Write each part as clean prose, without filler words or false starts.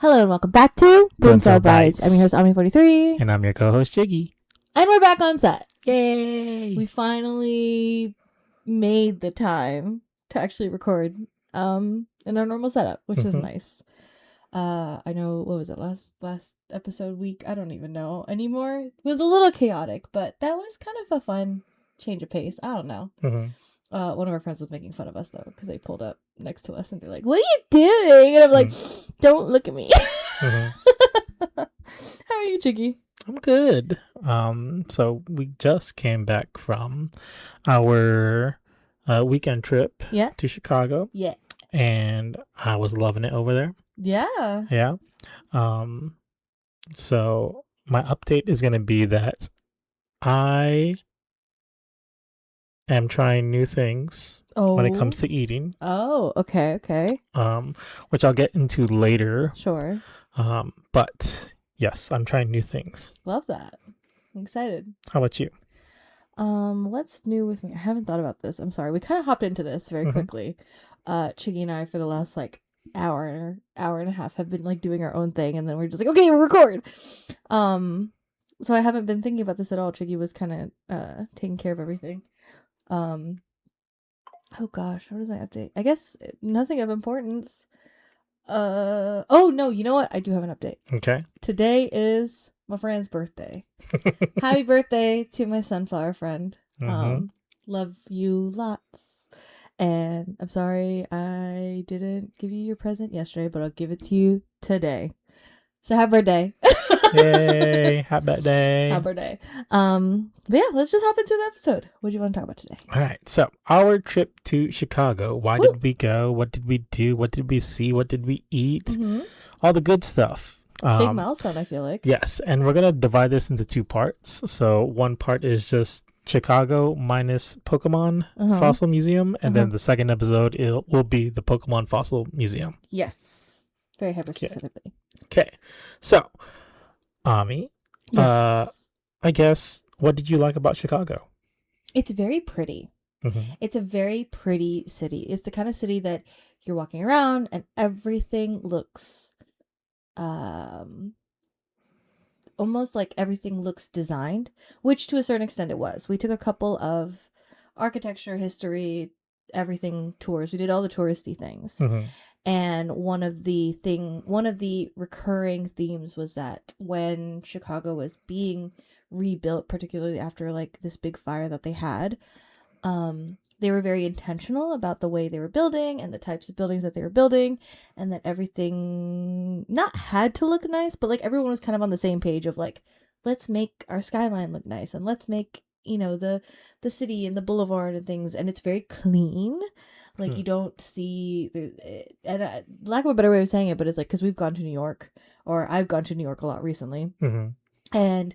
Hello and welcome back to Boom Cell Bites. I'm your host, Ami43. And I'm your co-host, Jiggy. And we're back on set. Yay! We finally made the time to actually record in our normal setup, which is nice. I know, what was it, last episode week? I don't even know anymore. It was a little chaotic, but that was kind of a fun change of pace. I don't know. One of our friends was making fun of us, though, because they pulled up next to us and they're like, "What are you doing?" And I'm like, "Don't look at me." How are you, Chiggy? I'm good. So we just came back from our weekend trip to Chicago. Yeah. And I was loving it over there. Yeah. Yeah. So my update is going to be that I am trying new things when it comes to eating. Oh, okay. Which I'll get into later. Sure. But yes, I'm trying new things. Love that. I'm excited. How about you? What's new with me? I haven't thought about this. I'm sorry. We kind of hopped into this very quickly. Chiggy and I, for the last hour and a half, have been doing our own thing, and then we're just okay, we'll record. So I haven't been thinking about this at all. Chiggy was kind of taking care of everything. Oh gosh, what is my update? I guess nothing of importance. Oh no, you know what? I do have an update. Okay. Today is my friend's birthday. Happy birthday to my sunflower friend. Love you lots. And I'm sorry I didn't give you your present yesterday, but I'll give it to you today. So happy birthday. Yay, happy birthday. Happy birthday. But yeah, let's just hop into the episode. What do you want to talk about today? All right. So our trip to Chicago. Why did we go? What did we do? What did we see? What did we eat? All the good stuff. Big milestone, I feel like. Yes. And we're going to divide this into two parts. So one part is just Chicago minus Pokemon Fossil Museum. And then the second episode will be the Pokemon Fossil Museum. Yes. Very hyper specifically. Okay. So, Ami, yes. I guess, what did you like about Chicago? It's very pretty. It's a very pretty city. It's the kind of city that you're walking around and everything looks almost like everything looks designed, which to a certain extent it was. We took a couple of architecture, history, everything tours. We did all the touristy things. And one of the recurring themes was that when Chicago was being rebuilt, particularly after this big fire that they had, they were very intentional about the way they were building and the types of buildings that they were building, and that everything not had to look nice, but everyone was kind of on the same page of let's make our skyline look nice, and let's make the city and the boulevard and things, and it's very clean. You don't see, and lack of a better way of saying it, but it's because we've gone to New York, or I've gone to New York a lot recently, and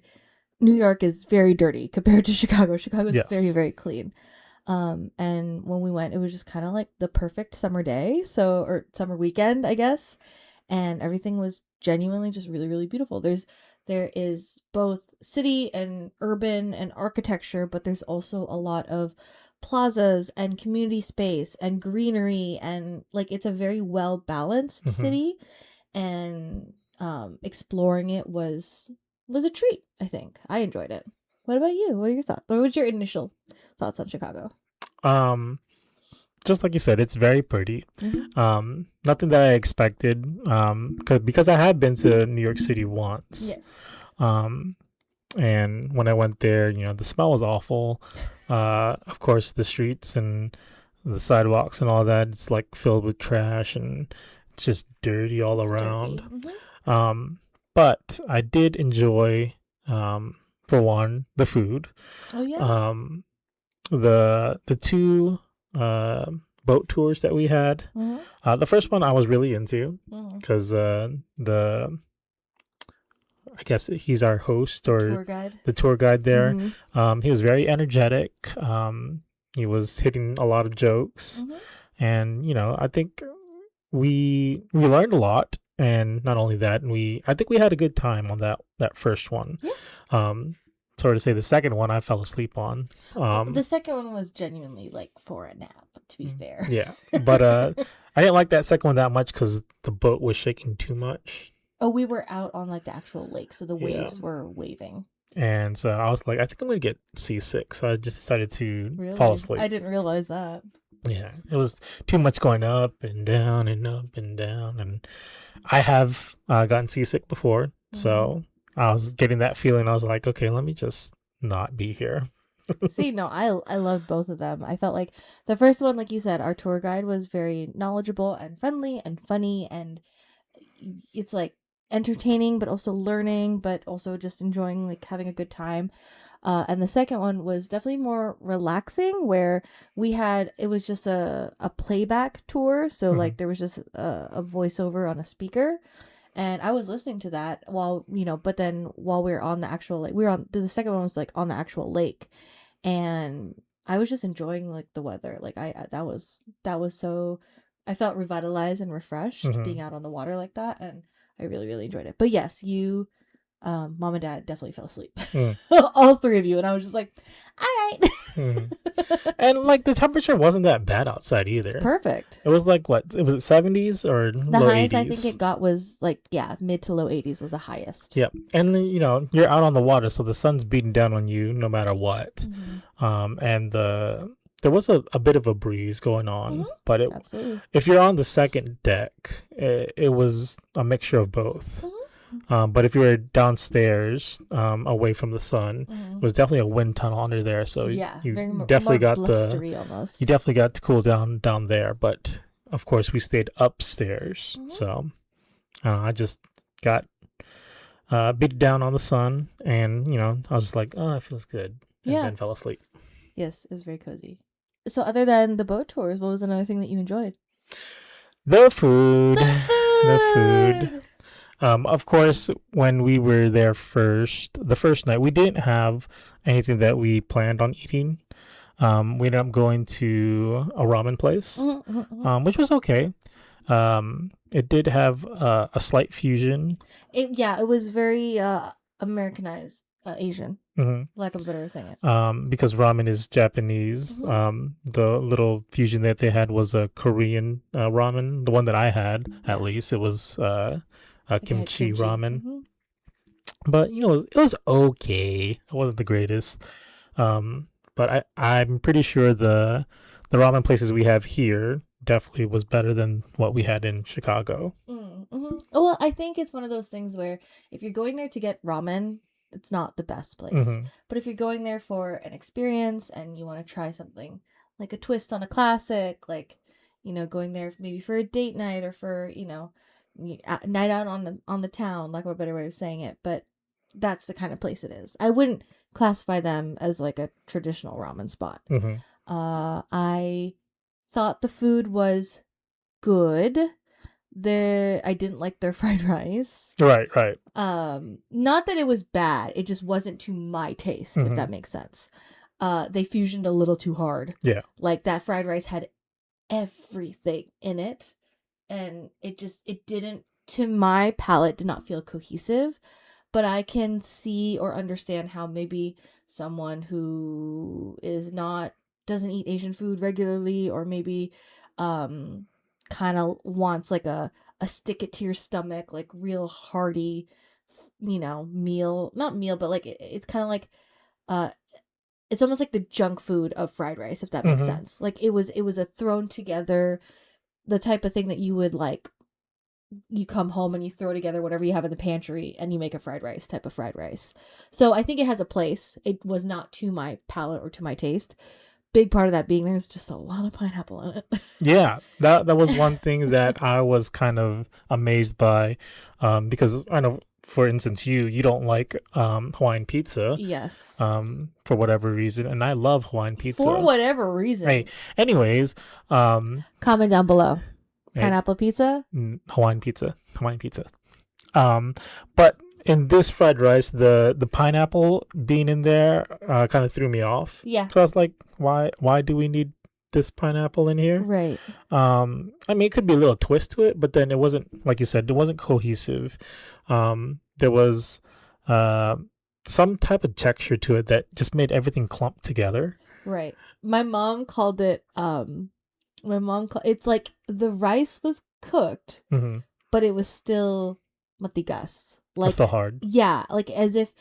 New York is very dirty compared to Chicago. Chicago is very, very clean. And when we went, it was just kind of the perfect summer day, or summer weekend, I guess, and everything was genuinely just really, really beautiful. There is both city and urban and architecture, but there's also a lot of plazas and community space and greenery, and it's a very well balanced city, and exploring it was a treat. I think I enjoyed it. What about you? What are your thoughts? What was your initial thoughts on Chicago? Just like you said, it's very pretty. Nothing that I expected, because I had been to New York City once. Yes. And when I went there, the smell was awful. Of course, the streets and the sidewalks and all that, it's filled with trash and it's just dirty all around. But I did enjoy, for one, the food. Oh yeah. The two boat tours that we had. The first one I was really into because I guess he's our host or the tour guide there. He was very energetic. He was hitting a lot of jokes, and I think we learned a lot. And not only that, I think we had a good time on that first one. Sorry to say, the second one I fell asleep on. The second one was genuinely for a nap, to be fair. Yeah, but I didn't like that second one that much because the boat was shaking too much. Oh, we were out on like the actual lake, so the waves were waving. And so I was like, I think I'm going to get seasick. So I just decided to fall Really? asleep. I didn't realize that. Yeah, it was too much going up and down and up and down. And I have gotten seasick before. So I was getting that feeling. I was like, okay, let me just not be here. See, no, I love both of them. I felt like the first one, like you said, our tour guide was very knowledgeable and friendly and funny, and it's like entertaining, but also learning, but also just enjoying, like having a good time. And the second one was definitely more relaxing, where it was just a playback tour. So like there was just a voiceover on a speaker. And I was listening to that while, but then while we were on the actual, like the second one was like on the actual lake, and I was just enjoying like the weather. Like that was so, I felt revitalized and refreshed being out on the water like that. And I really, really enjoyed it. But yes, you, mom and dad definitely fell asleep. All three of you. And I was just like, all right. And like the temperature wasn't that bad outside either. Perfect. It was like what? Was it 70s or the low highest 80s? I think it got was like mid to low 80s was the highest. Yep. And you're out on the water, so the sun's beating down on you no matter what. And there was a bit of a breeze going on, but if you're on the second deck, it was a mixture of both. But if you were downstairs, away from the sun, it was definitely a wind tunnel under there. So you definitely got almost. You definitely got to cool down there. But of course, we stayed upstairs. So I just got beat down on the sun, and I was just like, oh, it feels good, and then fell asleep. Yes, it was very cozy. So other than the boat tours, what was another thing that you enjoyed? The food. The food. Of course, when we were there the first night, we didn't have anything that we planned on eating. We ended up going to a ramen place, which was okay. It did have a slight fusion. It was very Americanized, Asian, lack of a better way of saying it. Because ramen is Japanese. The little fusion that they had was a Korean ramen. The one that I had, at least, it was kimchi ramen. But it was okay. It wasn't the greatest. But I'm pretty sure the ramen places we have here definitely was better than what we had in Chicago. Well, I think it's one of those things where if you're going there to get ramen, it's not the best place. But if you're going there for an experience and you want to try something like a twist on a classic, like going there maybe for a date night or for night out on the town, like a better way of saying it, but that's the kind of place it is. I wouldn't classify them as like a traditional ramen spot. I thought the food was good. I didn't like their fried rice. Right. Not that it was bad, it just wasn't to my taste, if that makes sense. They fusioned a little too hard. Yeah. Like that fried rice had everything in it, and it didn't, to my palate, did not feel cohesive. But I can see or understand how maybe someone who doesn't eat Asian food regularly, or maybe kind of wants like a stick it to your stomach, like real hearty meal, not meal, but like it's kind of like it's almost like the junk food of fried rice, if that makes sense. Like it was a thrown together, the type of thing that you would like, you come home and you throw together whatever you have in the pantry and you make a fried rice type of fried rice. So I think it has a place. It was not to my palate or to my taste. Big part of that being there's just a lot of pineapple in it. Yeah, that was one thing that I was kind of amazed by, because I know, for instance, you don't like Hawaiian pizza. Yes. For whatever reason, and I love Hawaiian pizza. For whatever reason. Hey, anyways, comment down below. Pineapple pizza? Hawaiian pizza. But in this fried rice, the pineapple being in there kind of threw me off. Yeah. So I was like, why do we need this pineapple in here? Right. I mean, it could be a little twist to it, but then it wasn't, like you said, it wasn't cohesive. There was some type of texture to it that just made everything clump together. Right. My mom called it it's like the rice was cooked, but it was still matigas. Like, still hard. Yeah, like as if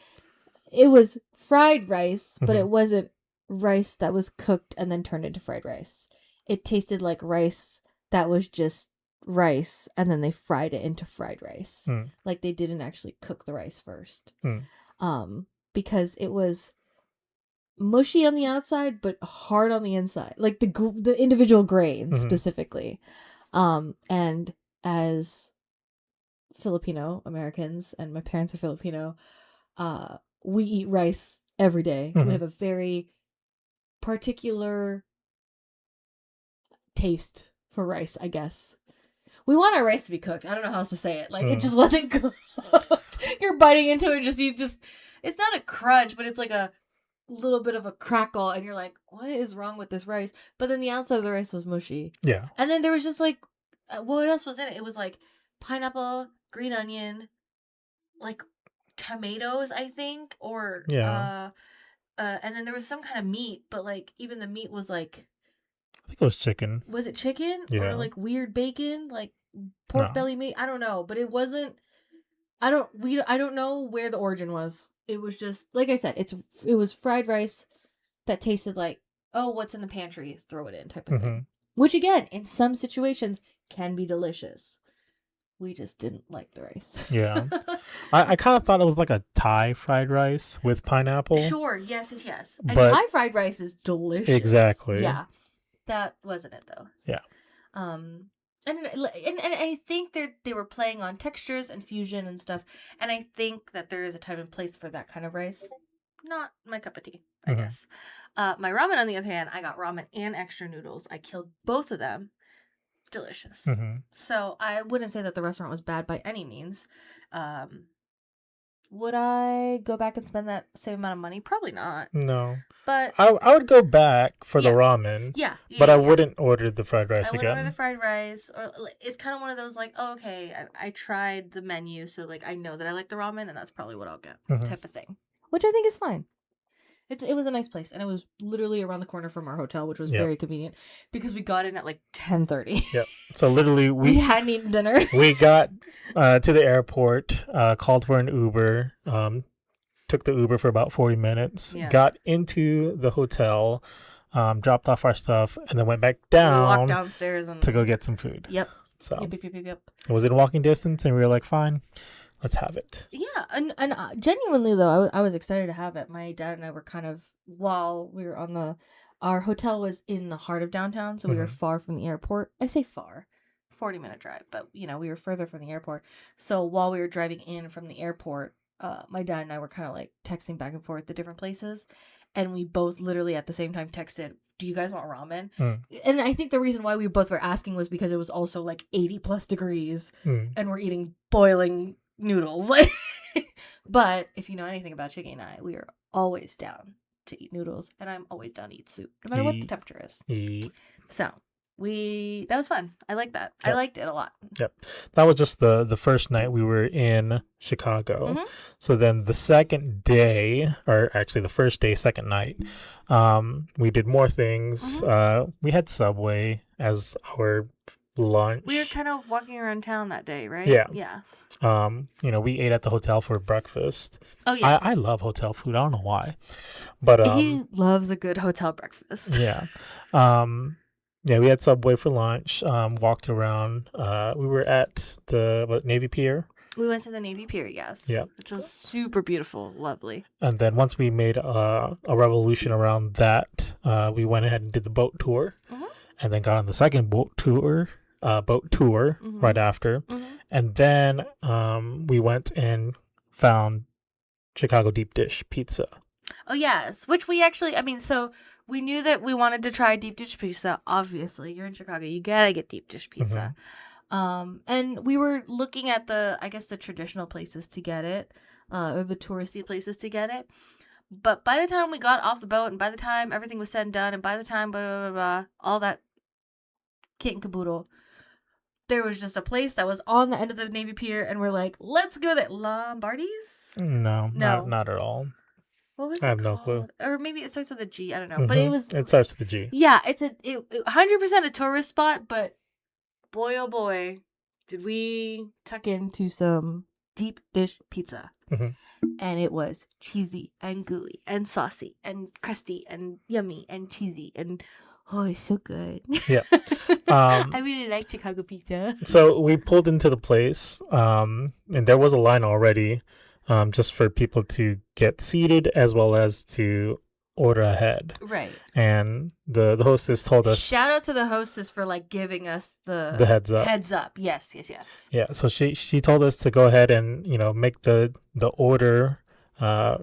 it was fried rice, but it wasn't rice that was cooked and then turned into fried rice. It tasted like rice that was just rice and then they fried it into fried rice. Like they didn't actually cook the rice first. Because it was mushy on the outside but hard on the inside, like the individual grains specifically. And as Filipino Americans, and my parents are Filipino, we eat rice every day. We have a very particular taste for rice, I guess. We want our rice to be cooked. I don't know how else to say it. Like it just wasn't cooked. You're biting into it, it's not a crunch, but it's like a little bit of a crackle, and you're like, what is wrong with this rice? But then the outside of the rice was mushy. Yeah. And then there was just like, what else was in it? It was like pineapple, green onion, like tomatoes, I think, or and then there was some kind of meat, but like even the meat was like, I think it was chicken. Was it chicken? Yeah. Or like weird bacon, like pork belly meat? I don't know, but it wasn't. I don't know where the origin was. It was just like I said. It was fried rice that tasted like, oh, what's in the pantry? Throw it in, type of thing. Which again, in some situations, can be delicious. We just didn't like the rice. Yeah. I kind of thought it was like a Thai fried rice with pineapple. Sure. Yes. And Thai fried rice is delicious. Exactly. Yeah. That wasn't it though. Yeah. And I think they were playing on textures and fusion and stuff. And I think that there is a time and place for that kind of rice. Not my cup of tea, I guess. My ramen, on the other hand, I got ramen and extra noodles. I killed both of them. Delicious. So I wouldn't say that the restaurant was bad by any means. Would I go back and spend that same amount of money? Probably not. No. But I would go back for the ramen. Yeah. But I wouldn't order the fried rice again. I wouldn't order the fried rice. Or it's kind of one of those like, oh, okay, I tried the menu, so like I know that I like the ramen, and that's probably what I'll get, type of thing. Which I think is fine. It was a nice place, and it was literally around the corner from our hotel, which was very convenient because we got in at like 10:30. Yep. So literally we hadn't eaten dinner. We got to the airport, called for an Uber, took the Uber for about 40 minutes, got into the hotel, dropped off our stuff, and then went back down. Walked downstairs to go get some food. Yep. So yep. It was in walking distance, and we were like, fine. Let's have it. Yeah, and genuinely though, I was excited to have it. My dad and I were kind of, while we were on our hotel was in the heart of downtown, so we were far from the airport. I say far, 40-minute drive, but we were further from the airport. So while we were driving in from the airport, my dad and I were kind of like texting back and forth to different places, and we both literally at the same time texted, "Do you guys want ramen?" And I think the reason why we both were asking was because it was also like 80+ degrees, and we're eating boiling noodles. But if you know anything about Chicky and I, we are always down to eat noodles, and I'm always down to eat soup, no matter what the temperature is. So that was fun. I like that. Yep. I liked it a lot. Yep. That was just the first night we were in Chicago. So then the second day, or actually the first day, second night, we did more things. We had Subway as our lunch. We were kind of walking around town that day, right? Yeah. We ate at the hotel for breakfast. Oh, yes. I love hotel food. I don't know why, but he loves a good hotel breakfast. Yeah. We had Subway for lunch. Walked around. We were at the Navy Pier. We went to the Navy Pier, yes. Yeah. Which was super beautiful, lovely. And then once we made a revolution around that, we went ahead and did the boat tour, and then got on the second boat tour right after. And then we went and found Chicago deep dish pizza. Oh, yes. Which we actually, so we knew that we wanted to try deep dish pizza. Obviously, you're in Chicago. You gotta get deep dish pizza. And we were looking at the traditional places to get it, or the touristy places to get it. But by the time we got off the boat, and by the time everything was said and done, and by the time all that kit and caboodle, there was just a place that was on the end of the Navy Pier, and we're like, let's go there. Lombardi's? No. Not at all. What was it I have called? No clue. Or maybe it starts with a G. I don't know. But it starts with a G. Yeah, it's 100% a tourist spot, but boy, oh boy, did we tuck into some deep dish pizza. And it was cheesy and gooey and saucy and crusty and yummy and cheesy and it's so good. Yeah. I really like Chicago pizza. So we pulled into the place, and there was a line already, just for people to get seated as well as to order ahead. Right. And the hostess told us. Shout out to the hostess for like giving us the heads up. Heads up. Yes. Yeah. So she told us to go ahead and make the order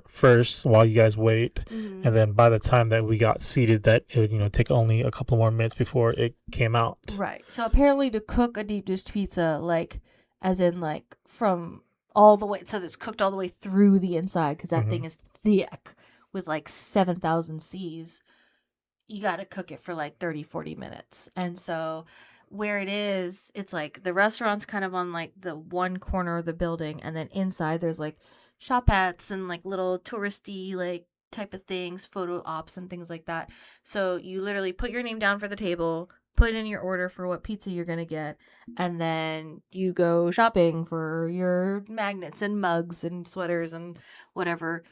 first while you guys wait, and then by the time that we got seated, that it would take only a couple more minutes before it came out. Right. So apparently to cook a deep dish pizza, like as in like from all the way, it says it's cooked all the way through the inside because that thing is thick with like 7,000 C's. You got to cook it for like 30-40 minutes. And so where it is, it's like the restaurant's kind of on like the one corner of the building, and then inside there's like shop hats and like little touristy like type of things, photo ops and things like that. So you literally put your name down for the table, put in your order for what pizza you're gonna get, and then you go shopping for your magnets and mugs and sweaters and whatever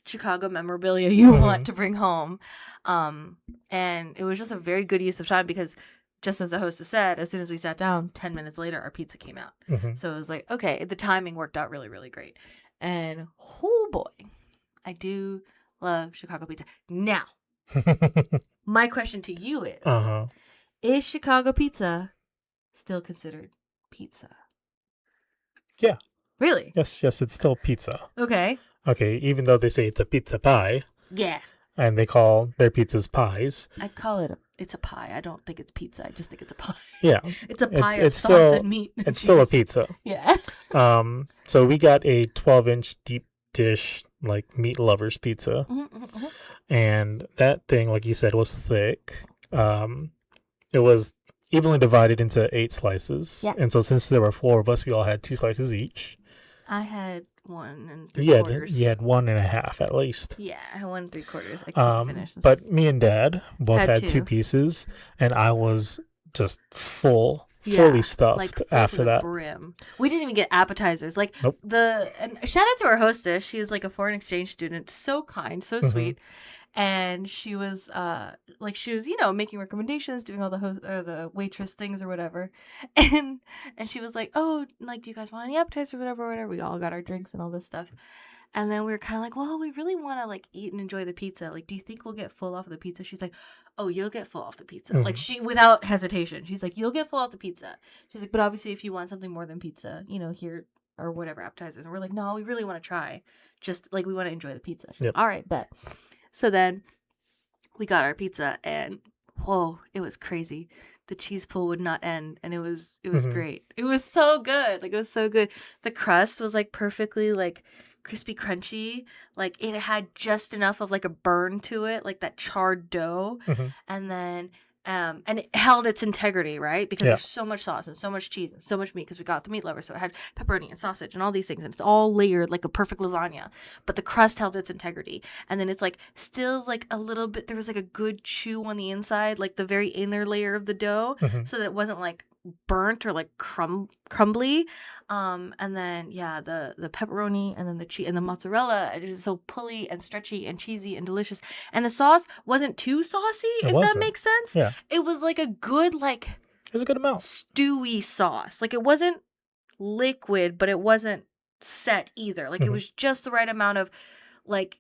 Chicago memorabilia you want to bring home. And it was just a very good use of time because just as the hostess said, as soon as we sat down, 10 minutes later, our pizza came out. So it was like, okay, the timing worked out really, really great. And oh boy, I do love Chicago pizza. Now, my question to you is Chicago pizza still considered pizza? Yeah. Really? Yes, it's still pizza. Okay, even though they say it's a pizza pie. Yeah. And they call their pizzas pies. I call it it's a pie. I don't think it's pizza. I just think it's a pie. Yeah. It's a pie of sauce and meat. It's still a pizza. Yeah. So we got a 12-inch deep dish, like meat lovers pizza. And that thing, like you said, was thick. It was evenly divided into 8 slices. Yeah. And so since there were 4 of us, we all had 2 slices each. I had 1 3/4. You had 1.5 at least. Yeah, I had 1 3/4. I couldn't finish this. But me and Dad both had 2 pieces, and I was just fully stuffed like after that. Brim. We didn't even get appetizers. Like nope. And shout out to our hostess. She's like a foreign exchange student. So kind, so sweet. And she was making recommendations, doing all the waitress things or whatever. And she was like, "Oh, like, do you guys want any appetizers or whatever? We all got our drinks and all this stuff." And then we were kind of like, "Well, we really want to like eat and enjoy the pizza. Like, do you think we'll get full off of the pizza?" She's like, "Oh, you'll get full off the pizza." Like, she, without hesitation, she's like, "You'll get full off the pizza." She's like, "But obviously if you want something more than pizza, here or whatever appetizers." And we're like, "No, we really want to try. Just like we want to enjoy the pizza." She's like, "All right, bet." So then we got our pizza, and whoa, it was crazy. The cheese pull would not end, and it was great. It was so good. Like, it was so good. The crust was like perfectly like crispy, crunchy. Like, it had just enough of like a burn to it, like that charred dough, and then and it held its integrity, right? Because there's so much sauce and so much cheese and so much meat, because we got the meat lover, so it had pepperoni and sausage and all these things, and it's all layered like a perfect lasagna, but the crust held its integrity. And then it's like still like a little bit, there was like a good chew on the inside, like the very inner layer of the dough, so that it wasn't like burnt or like crumbly. And then the pepperoni and then the cheese and the mozzarella, it was so pulley and stretchy and cheesy and delicious. And the sauce wasn't too saucy, if that makes sense. Yeah. It was like a good, like, it was a good amount, stewy sauce. Like, it wasn't liquid, but it wasn't set either. Like, it was just the right amount of like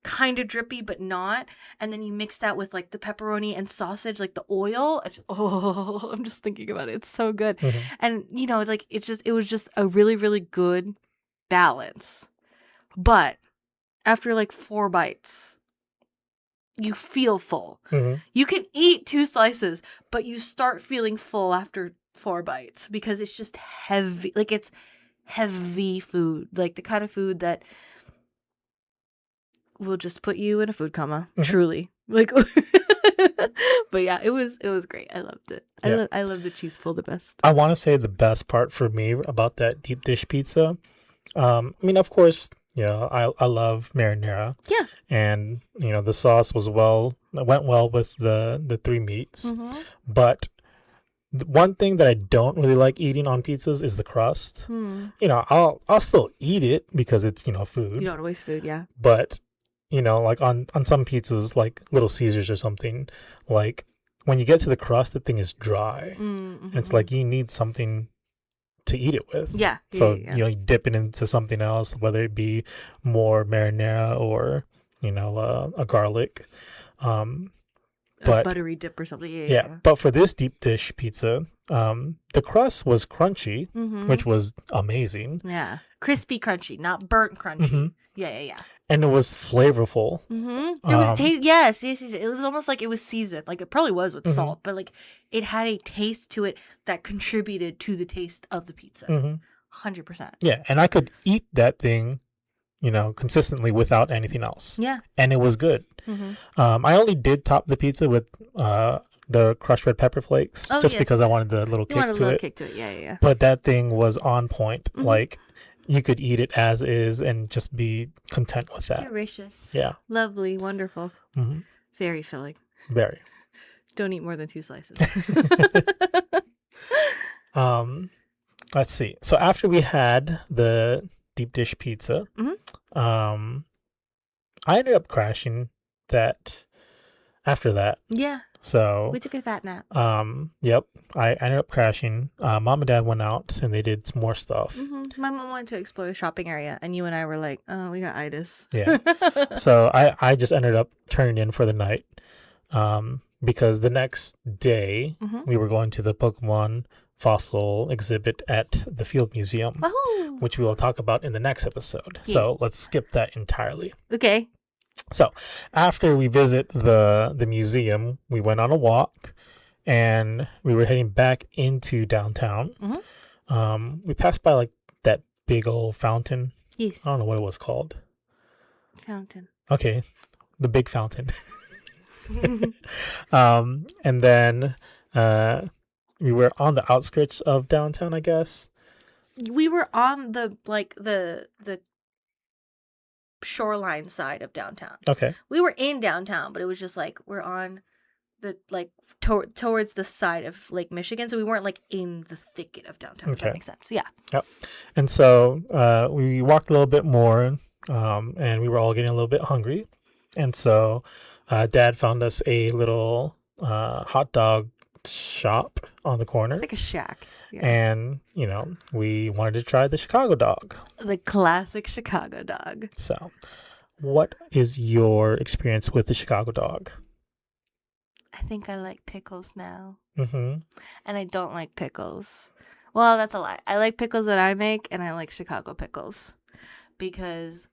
kind of drippy but not, and then you mix that with like the pepperoni and sausage, like the oil. I'm just thinking about it. It's so good. And it's like it was just a really, really good balance. But after like 4 bites, you feel full. You can eat 2 slices, but you start feeling full after 4 bites because it's just heavy. Like, it's heavy food, like the kind of food that will just put you in a food coma, truly. Like, but yeah, it was great. I loved it. I love the cheese pull the best. I want to say the best part for me about that deep dish pizza. I mean, of course, I love marinara. Yeah. And the sauce went well with the 3 meats, but one thing that I don't really like eating on pizzas is the crust. You know, I'll still eat it because it's, you know, food. You don't want to waste food, yeah. But, you know, like on some pizzas, like Little Caesars or something, like when you get to the crust, the thing is dry. And it's like you need something to eat it with. Yeah. So, yeah. you know, you dip it into something else, whether it be more marinara or, you know, a garlic. But, a buttery dip or something. Yeah. But for this deep dish pizza, the crust was crunchy, which was amazing. Yeah. Crispy crunchy, not burnt crunchy. Yeah. And it was flavorful. There was taste. Yes. It was almost like it was seasoned. Like it probably was with salt, but like it had a taste to it that contributed to the taste of the pizza. 100%. Yeah. And I could eat that thing, you know, consistently without anything else. Yeah. And it was good. I only did top the pizza with the crushed red pepper flakes just because I wanted the little kick to it. Yeah. But that thing was on point. Like you could eat it as is and just be content with that. Delicious. Yeah. Lovely. Wonderful. Very filling. Very. Don't eat more than 2 slices. Let's see. So after we had the deep dish pizza, I ended up crashing after that. Yeah. So we took a fat nap. Yep. I ended up crashing. Mom and Dad went out and they did some more stuff. My mom wanted to explore the shopping area, and you and I were like, "Oh, we got itis." Yeah. So I just ended up turning in for the night, because the next day we were going to the Pokemon fossil exhibit at the Field Museum, which we will talk about in the next episode. Yeah. So let's skip that entirely. Okay. So after we visit the museum, we went on a walk and we were heading back into downtown. We passed by like that big old fountain. Yes. I don't know what it was called. Fountain. Okay. The big fountain. And then we were on the outskirts of downtown, I guess. We were on the shoreline side of downtown. Okay. We were in downtown, but it was just like we're on the like towards the side of Lake Michigan, so we weren't like in the thicket of downtown. If that makes sense. Yeah. Yep. And so we walked a little bit more, and we were all getting a little bit hungry, and so Dad found us a little hot dog shop on the corner. It's like a shack. Yeah. And, you know, we wanted to try the Chicago dog. The classic Chicago dog. So, what is your experience with the Chicago dog? I think I like pickles now. And I don't like pickles. Well, that's a lie. I like pickles that I make, and I like Chicago pickles. Because,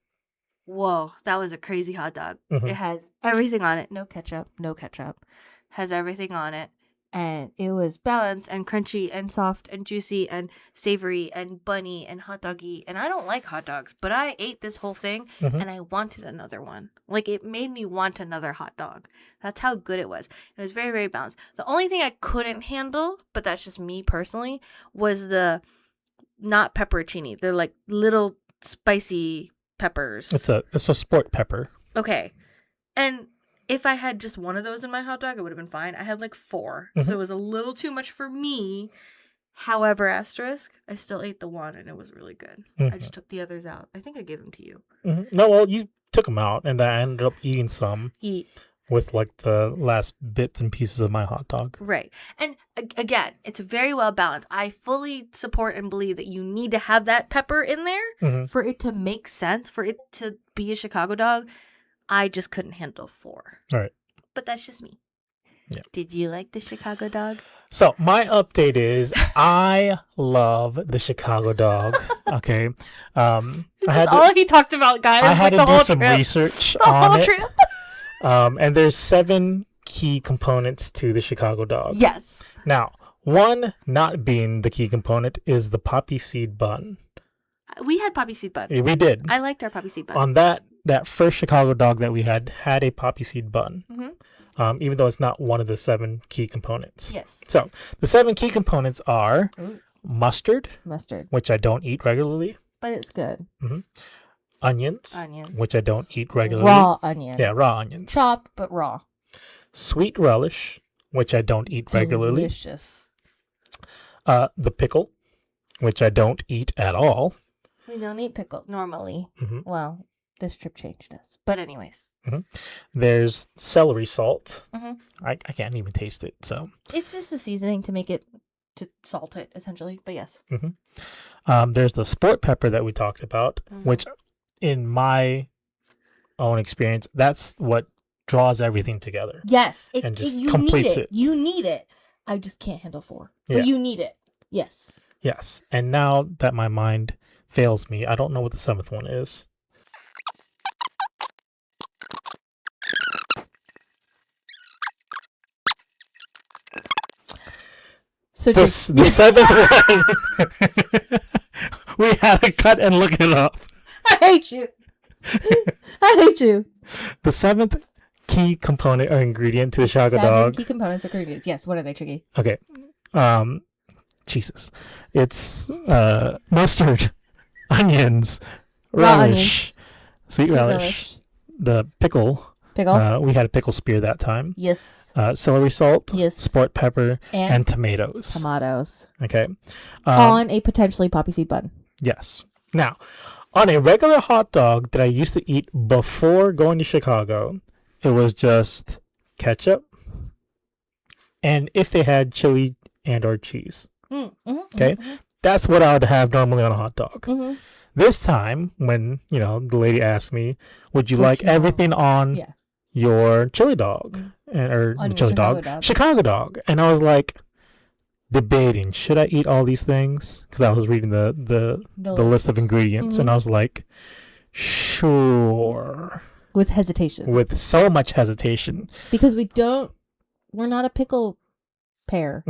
whoa, that was a crazy hot dog. It has everything on it. No ketchup. Has everything on it. And it was balanced and crunchy and soft and juicy and savory and bunny and hot doggy. And I don't like hot dogs, but I ate this whole thing and I wanted another one. Like, it made me want another hot dog. That's how good it was. It was very, very balanced. The only thing I couldn't handle, but that's just me personally, was the not pepperoncini. They're like little spicy peppers. It's a sport pepper. Okay. And if I had just one of those in my hot dog, it would have been fine. I had like 4. So it was a little too much for me. However, asterisk, I still ate the one and it was really good. I just took the others out. I think I gave them to you. No, well, you took them out and then I ended up eating some with like the last bits and pieces of my hot dog. Right. And again, it's very well balanced. I fully support and believe that you need to have that pepper in there for it to make sense, for it to be a Chicago dog. I just couldn't handle 4. All right. But that's just me. Yeah. Did you like the Chicago dog? So my update is I love the Chicago dog. Okay. All he talked about, guys. I had to do some research on it. And there's 7 key components to the Chicago dog. Yes. Now, one not being the key component is the poppy seed bun. We had poppy seed bun. Yeah, we did. I liked our poppy seed bun. On that first Chicago dog that we had a poppy seed bun, even though it's not one of the 7 key components. Yes. So the 7 key components are mustard, which I don't eat regularly, but it's good. Onions, which I don't eat regularly. Raw onion. Yeah, raw onions. Chopped but raw. Sweet relish, which I don't eat regularly. Delicious. The pickle, which I don't eat at all. We don't eat pickle normally. Mm-hmm. Well, this trip changed us. But anyways. Mm-hmm. There's celery salt. Mm-hmm. I can't even taste it. So it's just a seasoning to salt it, essentially. But yes. Mm-hmm. There's the sport pepper that we talked about, which in my own experience, that's what draws everything together. Yes. And just completes it. You need it. I just can't handle 4. But you need it. Yes. Yes. And now that my mind fails me, I don't know what the 7th one is. So the 7th one. We had to cut and look it up. I hate you. I hate you. The 7th key component or ingredient to the Chicago dog. 7 key components or ingredients. Yes. What are they, Tricky? Okay. Jesus. It's mustard, onions, relish, sweet relish, the pickle. We had a pickle spear that time. Yes. Celery salt. Yes. Sport pepper and tomatoes. Okay. On a potentially poppy seed bun. Yes. Now, on a regular hot dog that I used to eat before going to Chicago, it was just ketchup, and if they had chili and or cheese. Okay, that's what I would have normally on a hot dog. This time, when the lady asked me, "Would you like everything on your chili dog or on chili dog, Chicago dog?" And I was like, debating, should I eat all these things? Because I was reading the list of ingredients, and I was like, sure. With hesitation. With so much hesitation. Because we're not a pickle pair.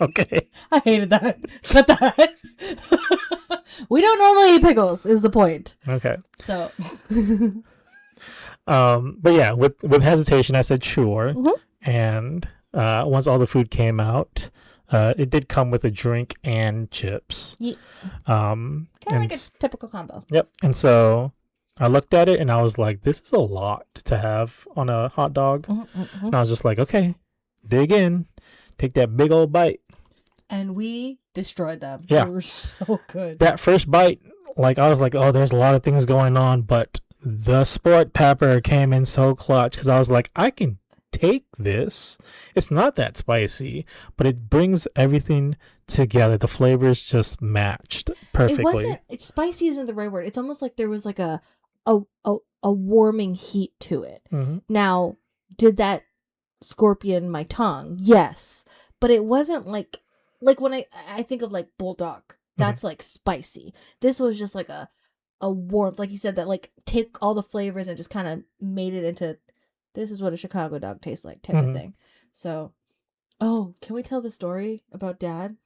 Okay. I hated that. Cut that. We don't normally eat pickles, is the point. Okay. So. But yeah, with hesitation, I said sure. And once all the food came out, it did come with a drink and chips. Yeah. Kind of like a typical combo. Yep. And so I looked at it and I was like, this is a lot to have on a hot dog. And I was just like, okay, dig in, take that big old bite. And we destroyed them. Yeah. They were so good. That first bite, I was like, oh, there's a lot of things going on, but the sport pepper came in so clutch because I was like, I can take this. It's not that spicy, but it brings everything together. The flavors just matched perfectly. Spicy isn't the right word. It's almost like there was like a warming heat to it. Now, did that scorpion my tongue? Yes, but it wasn't like when I think of like bulldog, that's like spicy. This was just like a warmth, like you said, that like take all the flavors and just kind of made it into, this is what a Chicago dog tastes like type of thing. So, can we tell the story about Dad?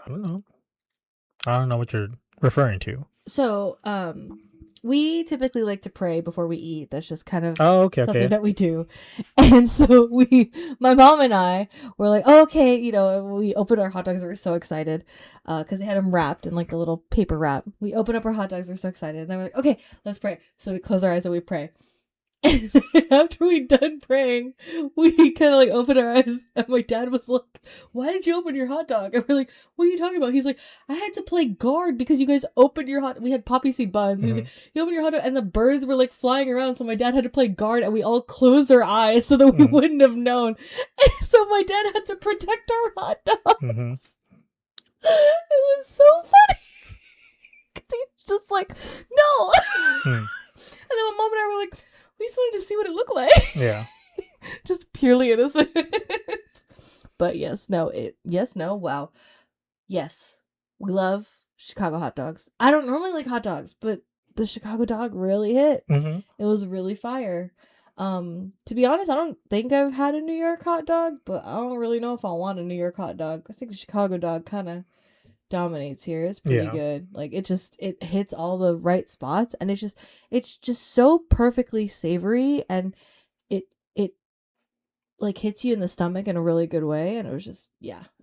I don't know what you're referring to. So, we typically like to pray before we eat. That's just kind of something that we do. And so my mom and I were like, okay, we opened our hot dogs. We were so excited because they had them wrapped in like the little paper wrap. We opened up our hot dogs. We're so excited. And then we're like, okay, let's pray. So we close our eyes and we pray. And after we done praying, we kind of like opened our eyes, and my dad was like, why did you open your hot dog? And we're like, what are you talking about? He's like, I had to play guard because you guys opened your we had poppy seed buns. He's like, you opened your hot dog and the birds were like flying around, so my dad had to play guard, and we all closed our eyes so that we wouldn't have known. And so my dad had to protect our hot dogs. It was so funny. He's just like, no. And then my mom and I were like, we just wanted to see what it looked like. Yeah. Just purely innocent. But wow. Yes. We love Chicago hot dogs. I don't normally like hot dogs, but the Chicago dog really hit. It was really fire. To be honest, I don't think I've had a New York hot dog, but I don't really know if I want a New York hot dog. I think the Chicago dog kind of dominates here. It's pretty good. Like it hits all the right spots, and it's just so perfectly savory, and it like hits you in the stomach in a really good way, and it was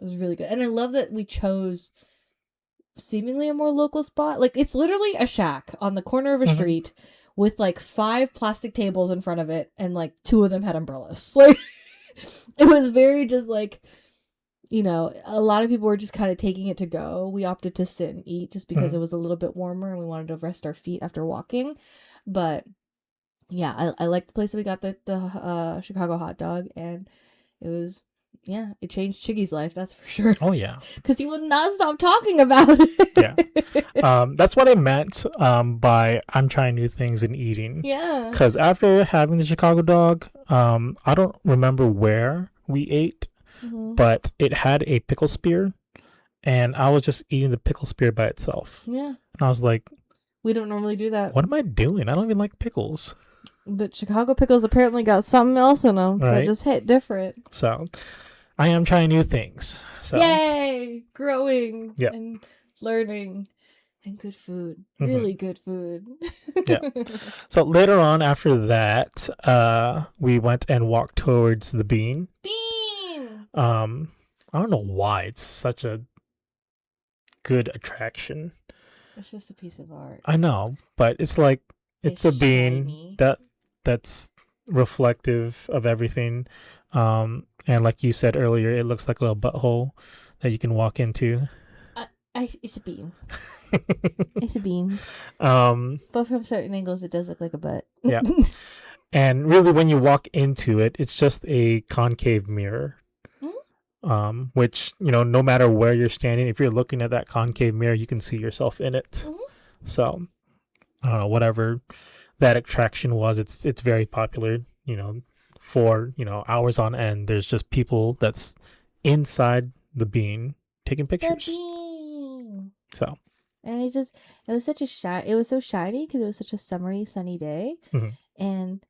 really good. And I love that we chose seemingly a more local spot. Like it's literally a shack on the corner of a street with like 5 plastic tables in front of it, and like 2 of them had umbrellas. Like It was very just like, you know, a lot of people were just kind of taking it to go. We opted to sit and eat just because it was a little bit warmer and we wanted to rest our feet after walking. But yeah, I liked the place that we got the Chicago hot dog, and it was, yeah, it changed Chiggy's life, that's for sure. Oh yeah, because he would not stop talking about it. Yeah, that's what I meant by I'm trying new things and eating. Yeah, because after having the Chicago dog, I don't remember where we ate, but it had a pickle spear, and I was just eating the pickle spear by itself. Yeah, and I was like, we don't normally do that. What am I doing? I don't even like pickles. But Chicago pickles apparently got something else in them that just hit different. So, I am trying new things. So. Yay! Growing and learning and good food. Really good food. Yeah. So later on after that, we went and walked towards the Bean. I don't know why it's such a good attraction. It's just a piece of art. I know, but it's like it's a bean that's reflective of everything. And like you said earlier, it looks like a little butthole that you can walk into. It's a bean. It's a bean. But from certain angles, it does look like a butt. Yeah. And really, when you walk into it, it's just a concave mirror. Which, you know, no matter where you're standing, if you're looking at that concave mirror, you can see yourself in it. So, I don't know, whatever that attraction was, it's very popular, you know, for, you know, hours on end. There's just people that's inside the bean taking pictures. So. And it was such a it was so shiny because it was such a summery, sunny day. And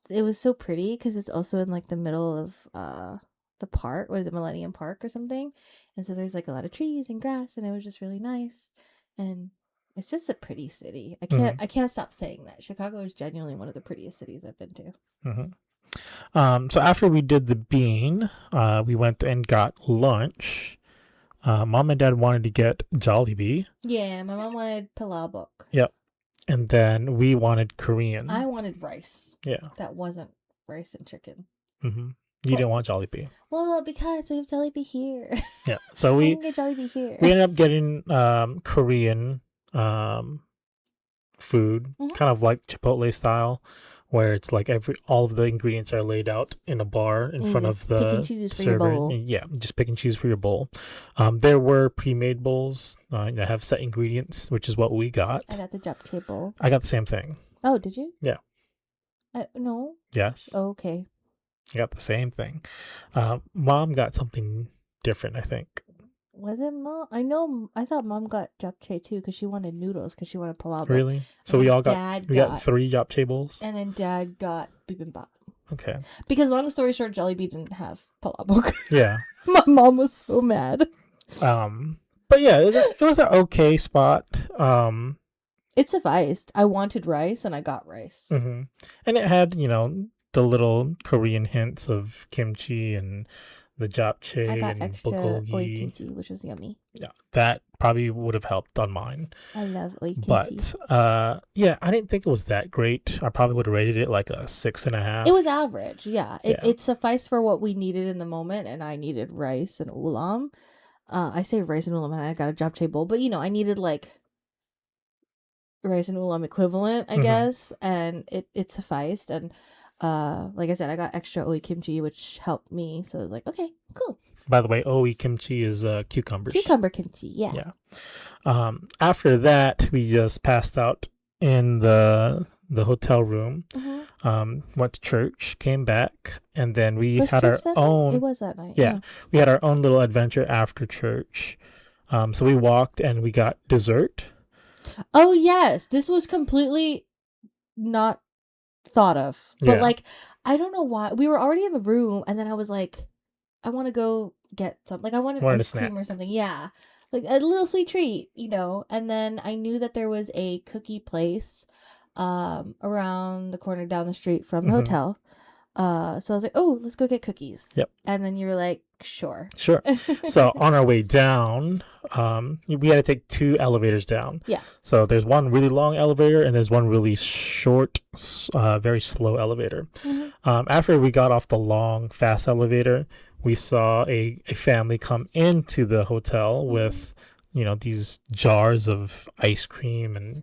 it was so pretty because it's also in like the middle of the park, or the Millennium Park or something. And so there's like a lot of trees and grass, and it was just really nice. And it's just a pretty city. I can't stop saying that. Chicago is genuinely one of the prettiest cities I've been to. So after we did the bean, we went and got lunch. Mom and Dad wanted to get Jollibee. Yeah, my mom wanted palabok. Yep. And then we wanted Korean. I wanted rice. Yeah. That wasn't rice and chicken. You didn't want Jollibee. Well, because we have Jollibee here. Yeah. So we can get Jollibee here. We ended up getting Korean food, kind of like Chipotle style, where it's like all of the ingredients are laid out in a bar in front of the pick and choose for server. Your bowl. And yeah, just pick and choose for your bowl. There were pre-made bowls that have set ingredients, which is what we got. I got the japchae bowl. I got the same thing. Oh, did you? Yeah. No. Yes. Oh, okay. I got the same thing. Mom got something different, I think. Was it Mom? I thought Mom got japchae too because she wanted noodles because she wanted palabok. Really? So we got 3 japchae bowls? And then Dad got bibimbap. Okay. Because long story short, Jollibee didn't have palabok. Yeah. My mom was so mad. But yeah, it was an okay spot. It sufficed. I wanted rice and I got rice. And it had, you know, the little Korean hints of kimchi and the japchae I got and extra bulgogi. oi kimchi, which was yummy. Yeah, that probably would have helped on mine. I love oi kimchi. But yeah, I didn't think it was that great. I probably would have rated it like a 6.5. It was average. Yeah, it sufficed for what we needed in the moment, and I needed rice and ulam. I say rice and ulam, and I got a japchae bowl, but you know, I needed like rice and ulam equivalent, I guess, and it sufficed. And like I said, I got extra oi kimchi, which helped me. So I was like, okay, cool. By the way, oi kimchi is cucumbers. Cucumber kimchi, yeah. Yeah. After that, we just passed out in the hotel room. Went to church, came back, and then we had our own. It was that night. Yeah, we had our own little adventure after church. So we walked and we got dessert. Oh yes, this was completely not thought of, but like I don't know why we were already in the room, and then I was like, I want to go get something. Like I wanted ice cream or something. Yeah, like a little sweet treat, you know. And then I knew that there was a cookie place around the corner down the street from the hotel. So I was like, oh, let's go get cookies. Yep. And then you were like, sure. Sure. So on our way down, we had to take 2 elevators down. Yeah. So there's one really long elevator and there's one really short, very slow elevator. After we got off the long, fast elevator, we saw a family come into the hotel with, these jars of ice cream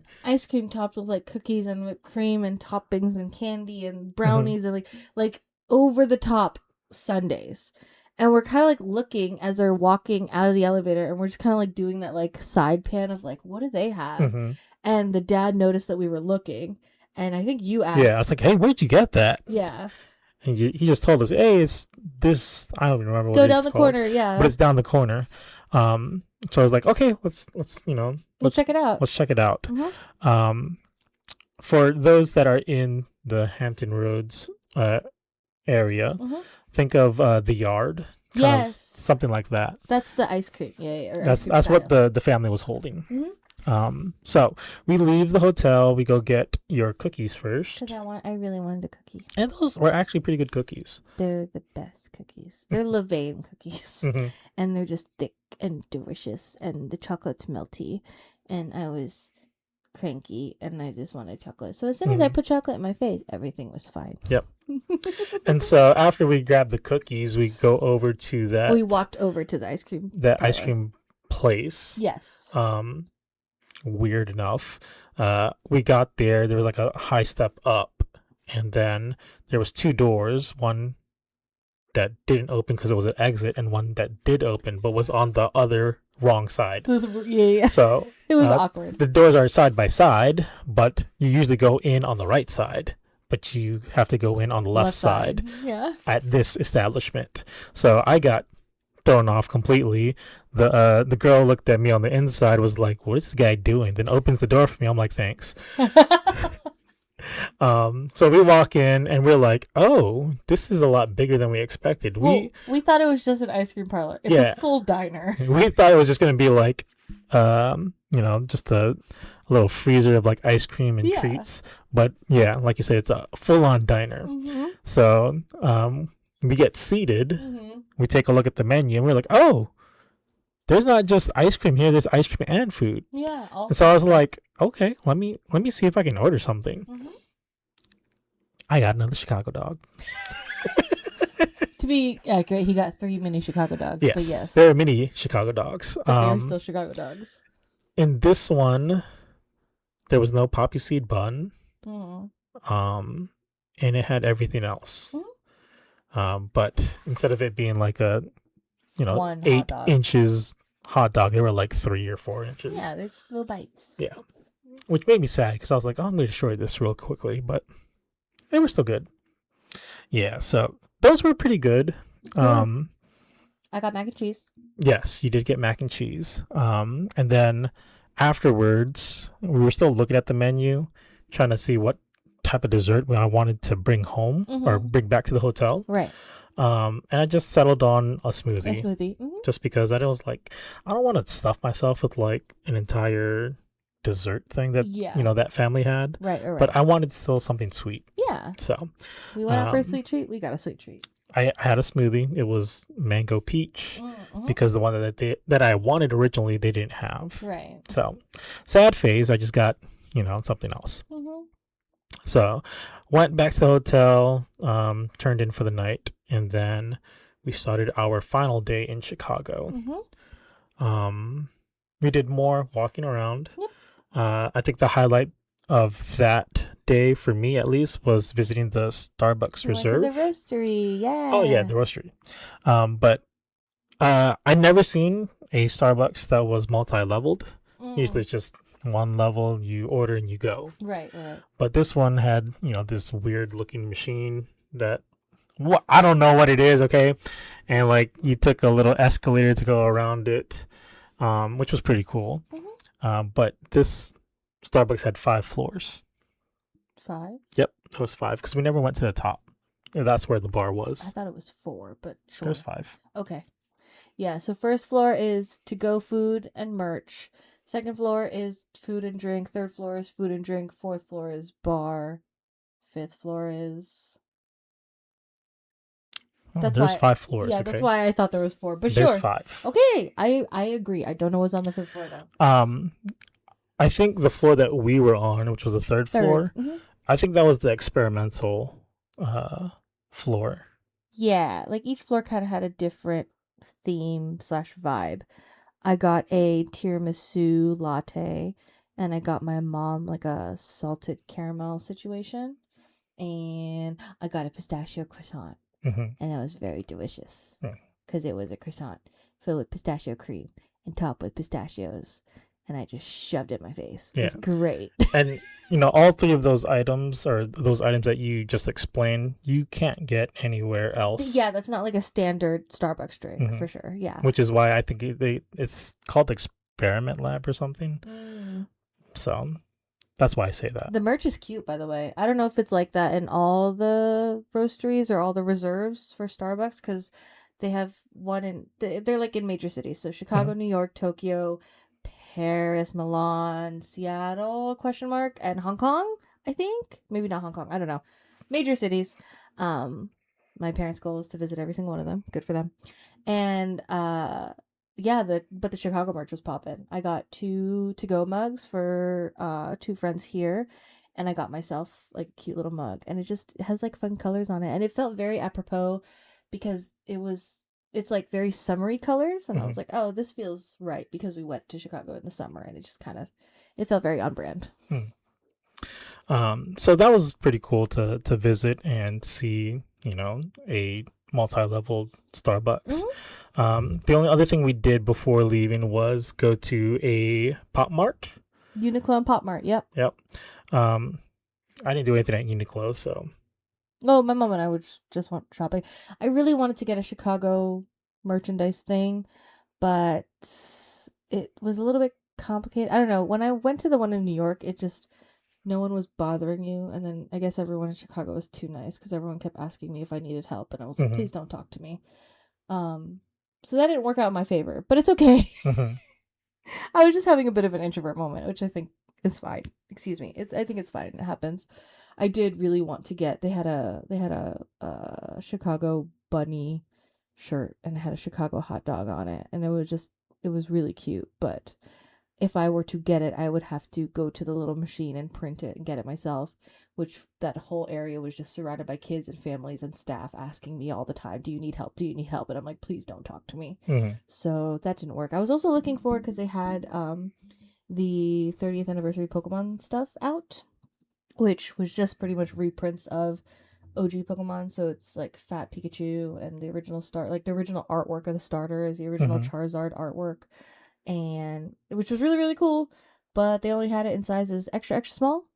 topped with like cookies and whipped cream and toppings and candy and brownies and like over the top sundaes. And we're kind of like looking as they're walking out of the elevator, and we're just kind of like doing that like side pan of like, what do they have? And the dad noticed that we were looking, and I think you asked. Yeah, I was like, hey, where'd you get that? Yeah. And he just told us, hey, it's this. I don't even remember what Go it's down the called, corner, yeah. but it's down the corner. So I was like, okay, let's check it out. Let's check it out. For those that are in the Hampton Roads area, think of the Yard. Yes, something like that. That's the ice cream. Yeah. That's what the family was holding. So we leave the hotel. We go get your cookies first. Because I really wanted a cookie. And those were actually pretty good cookies. They're the best cookies. They're Levain cookies. And they're just thick and delicious. And the chocolate's melty. And I was cranky and I just wanted chocolate. So as soon as I put chocolate in my face, everything was fine. Yep. And so after we grabbed the cookies, we go over to that. We walked over to the ice cream. That ice cream place. Yes. Weird enough, we got there was like a high step up, and then there was 2 doors, one that didn't open because it was an exit, and one that did open but was on the other wrong side. Yeah. So it was awkward. The doors are side by side, but you usually go in on the right side, but you have to go in on the left side. Yeah. At this establishment. So I got thrown off completely. The girl looked at me on the inside, was like, what is this guy doing? Then opens the door for me. I'm like, thanks. So we walk in and we're like, oh, this is a lot bigger than we expected. We thought it was just an ice cream parlor. It's a full diner. We thought it was just going to be like just a little freezer of like ice cream and treats. But yeah, like you said, it's a full-on diner. So we get seated. We take a look at the menu and we're like, oh, there's not just ice cream here, there's ice cream and food. Yeah. And so I was like, okay, let me see if I can order something. I got another Chicago dog. To be accurate, he got 3 mini Chicago dogs. Yes, but yes. they're mini Chicago dogs. But they're still Chicago dogs. In this one, there was no poppy seed bun. And it had everything else. But instead of it being like a 8 inches hot dog, they were like 3 or 4 inches. Yeah, they're just little bites. Yeah, which made me sad because I was like, oh, I'm going to destroy this real quickly, but they were still good. Yeah, so those were pretty good. I got mac and cheese. Yes, you did get mac and cheese. And then afterwards, we were still looking at the menu, trying to see what type of dessert I wanted to bring home or bring back to the hotel. Right. And I just settled on a smoothie. Mm-hmm. Just because I was like, I don't want to stuff myself with like an entire dessert thing that that family had. Right. But I wanted still something sweet. Yeah. So we went out for a sweet treat. We got a sweet treat. I had a smoothie. It was mango peach because the one that I wanted originally they didn't have. Right. So sad phase. I just got something else. So went back to the hotel, turned in for the night, and then we started our final day in Chicago. We did more walking around. Yep. I think the highlight of that day, for me at least, was visiting the Starbucks Reserve. Went to the roastery, yeah. Oh yeah, the roastery. But I never seen a Starbucks that was multi-leveled. Usually it's just one level, you order and you go. Right. But this one had, this weird looking machine that I don't know what it is, okay? And like you took a little escalator to go around it, which was pretty cool. But this Starbucks had 5 floors. 5? Yep, it was 5 because we never went to the top. That's where the bar was. I thought it was 4, but sure. There's 5. Okay. Yeah, so first floor is to-go food and merch. Second floor is food and drink. Third floor is food and drink. Fourth floor is bar. Fifth floor is There's 5 floors. Yeah, okay. That's why I thought there was 4. But there's sure. 5. Okay, I agree. I don't know what's on the 5th floor though. I think the floor that we were on, which was the third floor, I think that was the experimental floor. Yeah, like each floor kind of had a different theme / vibe. I got a tiramisu latte, and I got my mom like a salted caramel situation, and I got a pistachio croissant, and that was very delicious because it was a croissant filled with pistachio cream and topped with pistachios, and I just shoved it in my face. It was great. And all 3 of those items, or those items that you just explained, you can't get anywhere else. Yeah, that's not like a standard Starbucks drink for sure. Yeah, which is why I think it's called Experiment Lab or something. So that's why I say that. The merch is cute, by the way. I don't know if it's like that in all the roasteries or all the reserves for Starbucks, because they have one they're like in major cities. So Chicago, New York, Tokyo, Paris, Milan, Seattle, ? And Hong Kong, I think. Maybe not Hong Kong. I don't know. Major cities. My parents' goal is to visit every single one of them. Good for them. And but the Chicago merch was popping. I got 2 to-go mugs for 2 friends here, and I got myself like a cute little mug, and it has like fun colors on it, and it felt very apropos because it's like very summery colors, and I was like, oh, this feels right because we went to Chicago in the summer, and it just it felt very on brand. So that was pretty cool to visit and see, a multi-level Starbucks. The only other thing we did before leaving was go to a Pop Mart. Uniqlo and Pop Mart, yep. I didn't do anything at Uniqlo, so. Oh, my mom and I would just went shopping. I really wanted to get a Chicago merchandise thing, but it was a little bit complicated. I don't know. When I went to the one in New York, no one was bothering you. And then I guess everyone in Chicago was too nice because everyone kept asking me if I needed help. And I was like, please don't talk to me. So that didn't work out in my favor, but it's okay. I was just having a bit of an introvert moment, which I think is fine. Excuse me. I think it's fine. It happens. I did really want to get. They had a Chicago bunny shirt, and it had a Chicago hot dog on it, and it was really cute. But if I were to get it, I would have to go to the little machine and print it and get it myself, which that whole area was just surrounded by kids and families and staff asking me all the time, do you need help? Do you need help? And I'm like, please don't talk to me. So that didn't work. I was also looking for, because they had the 30th anniversary Pokemon stuff out, which was just pretty much reprints of OG Pokemon. So it's like Fat Pikachu and the original the original artwork of the starter is the original Charizard artwork, and which was really, really cool. But they only had it in sizes extra small,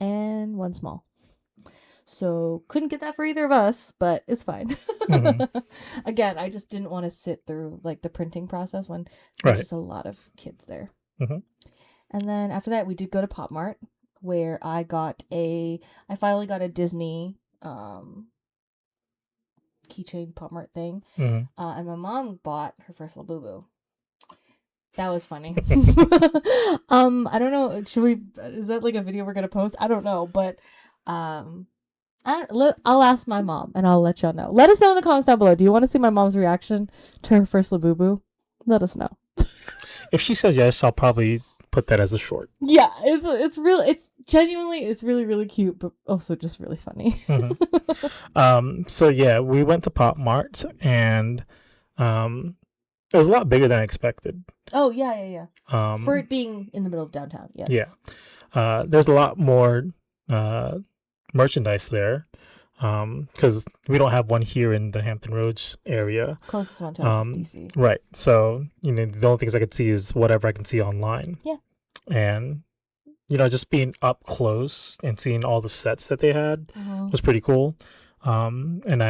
and 1 small. So couldn't get that for either of us, but it's fine. Again, I just didn't want to sit through like the printing process when there's just a lot of kids there. And then after that, we did go to Pop Mart, where I finally got a Disney keychain Pop Mart thing. And my mom bought her first Labubu. That was funny. I don't know. Is that like a video we're going to post? I don't know, but I'll ask my mom and I'll let y'all know. Let us know in the comments down below. Do you want to see my mom's reaction to her first Labubu? Let us know. If she says yes, I'll probably put that as a short. Yeah, it's really, really cute, but also just really funny. So yeah, we went to Pop Mart, and it was a lot bigger than I expected. Oh yeah. For it being in the middle of downtown, yes. Yeah. There's a lot more merchandise there, because we don't have one here in the Hampton Roads area. Closest one to us is DC. Right. So, the only things I could see is whatever I can see online. Yeah. And, just being up close and seeing all the sets that they had was pretty cool. And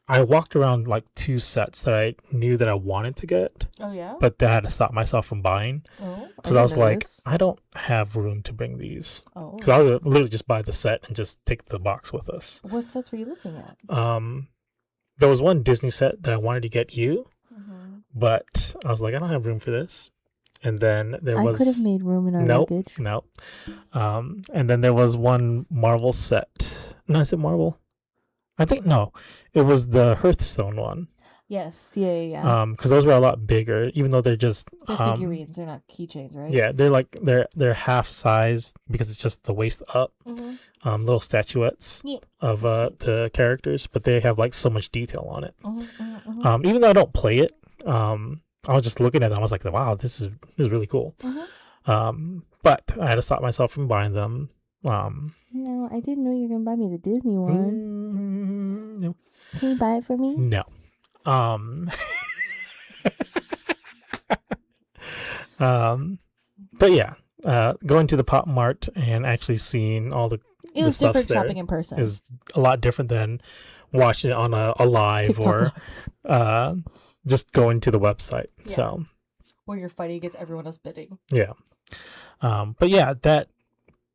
I walked around like 2 sets that I knew that I wanted to get. Oh, yeah? But I had to stop myself from buying. Oh, because I was like, I don't have room to bring these. Oh. Because I would literally just buy the set and just take the box with us. What sets were you looking at? There was one Disney set that I wanted to get you, but I was like, I don't have room for this. And then I could have made room in our luggage. Nope. And then there was one Marvel set. No, is it Marvel? I think no, it was the Hearthstone one. Yes, yeah. Because those were a lot bigger, even though they're just they're figurines. They're not keychains, right? Yeah, they're like they're half sized because it's just the waist up. Little statuettes of the characters, but they have like so much detail on it. Even though I don't play it, I was just looking at them. I was like, wow, this is really cool. But I had to stop myself from buying them. No, I didn't know you were gonna buy me the Disney one. No. Can you buy it for me? No. But yeah, going to the Pop Mart and actually seeing all the it was different shopping in person is a lot different than watching it on a live TikTok or just going to the website. Yeah. So where you're fighting against everyone else bidding. Yeah. But yeah, that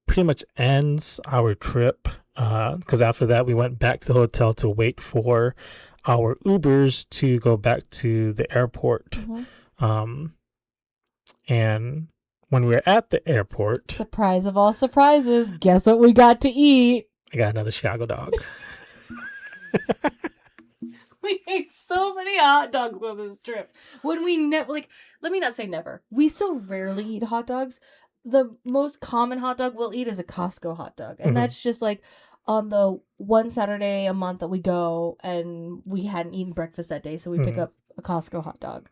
pretty much ends our trip. Because after that, we went back to the hotel to wait for our Ubers to go back to the airport. And when we were at the airport, surprise of all surprises, guess what we got to eat? I got another Chicago dog. We ate so many hot dogs on this trip. When we let me not say never. We so rarely eat hot dogs. The most common hot dog we'll eat is a Costco hot dog. And that's just like on the one Saturday a month that we go and we hadn't eaten breakfast that day, so we pick up a Costco hot dog.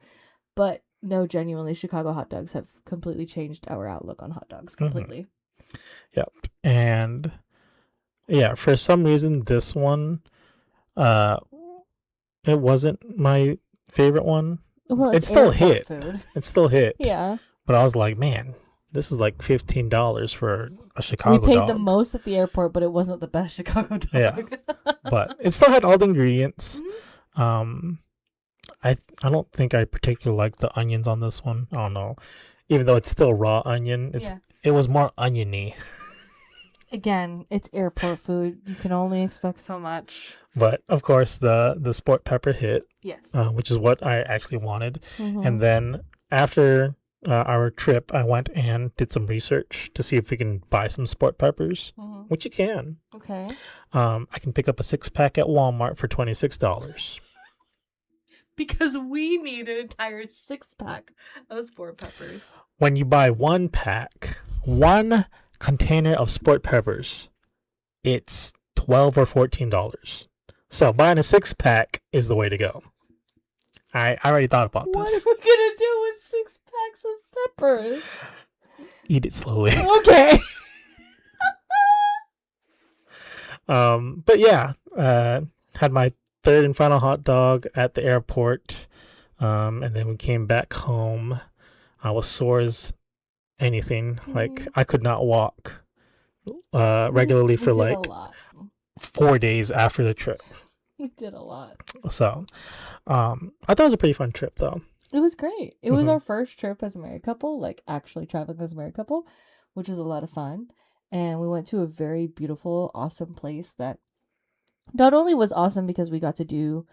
But no, genuinely, Chicago hot dogs have completely changed our outlook on hot dogs completely. Yep. And yeah, for some reason, this one, it wasn't my favorite one. Well, it still hit. Food. It still hit. Yeah. But I was like, man, this is like $15 for a Chicago dog. We paid the most at the airport, but it wasn't the best Chicago dog. Yeah. But it still had all the ingredients. I don't think I particularly like the onions on this one. I don't know. Even though it's still raw onion, it was more oniony. Again, it's airport food. You can only expect so much. But of course, the sport pepper hit. Yes. Which is what I actually wanted. And then after our trip, I went and did some research to see if we can buy some sport peppers, which you can. Okay. I can pick up a 6-pack at Walmart for $26. Because we need an entire 6-pack of sport peppers. When you buy one container of sport peppers, it's $12 or $14. So buying a 6-pack is the way to go. I already thought about this. What are we gonna do with 6 packs of peppers? Eat it slowly. Okay. But yeah, had my third and final hot dog at the airport, and then we came back home. I was sore as anything. Like I could not walk regularly for like 4 days after the trip. We did a lot. So I thought it was a pretty fun trip though. It was great. It was our first trip as a married couple, like actually traveling as a married couple, which was a lot of fun. And we went to a very beautiful, awesome place that not only was awesome because we got to do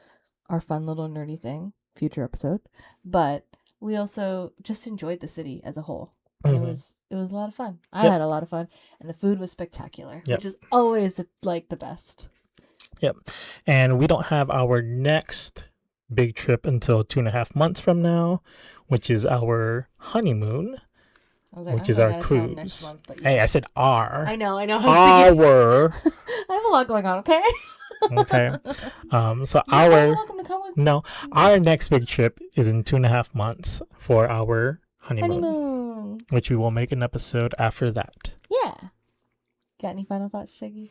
our fun little nerdy thing, future episode, but we also just enjoyed the city as a whole. It was a lot of fun. I had a lot of fun, and the food was spectacular, which is always like the best. Yep. And we don't have our next big trip until 2.5 months from now, which is our honeymoon. Which is our cruise. Month, hey, I said our. I know. Our. I have a lot going on, okay? Okay. So you're welcome to come with me. No, our next big trip is in 2.5 months for our honeymoon. Which we will make an episode after that. Yeah. Got any final thoughts, Shaggy?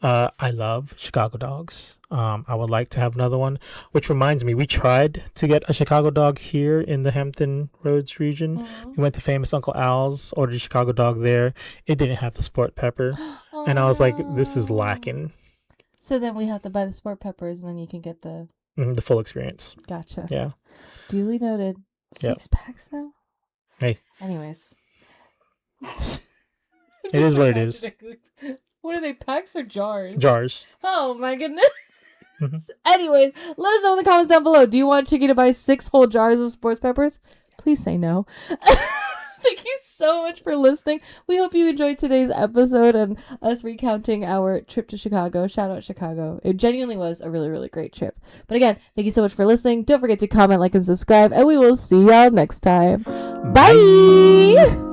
I love Chicago dogs. I would like to have another one, which reminds me, we tried to get a Chicago dog here in the Hampton Roads region. We went to Famous Uncle Al's, ordered a Chicago dog there. It didn't have the sport pepper. And I was like, this is lacking. So then we have to buy the sport peppers and then you can get the full experience. Gotcha. Yeah. Duly noted. 6 packs though? Hey. Anyways. It is what it is. What are they, packs or jars? Jars. Oh my goodness. Anyways, let us know in the comments down below. Do you want Chicky to buy 6 whole jars of sports peppers? Please say no. Thank you so so much for listening. We hope you enjoyed today's episode and us recounting our trip to Chicago. Shout out Chicago. It genuinely was a really, really great trip. But again, thank you so much for listening. Don't forget to comment, like, and subscribe, and we will see y'all next time. Bye.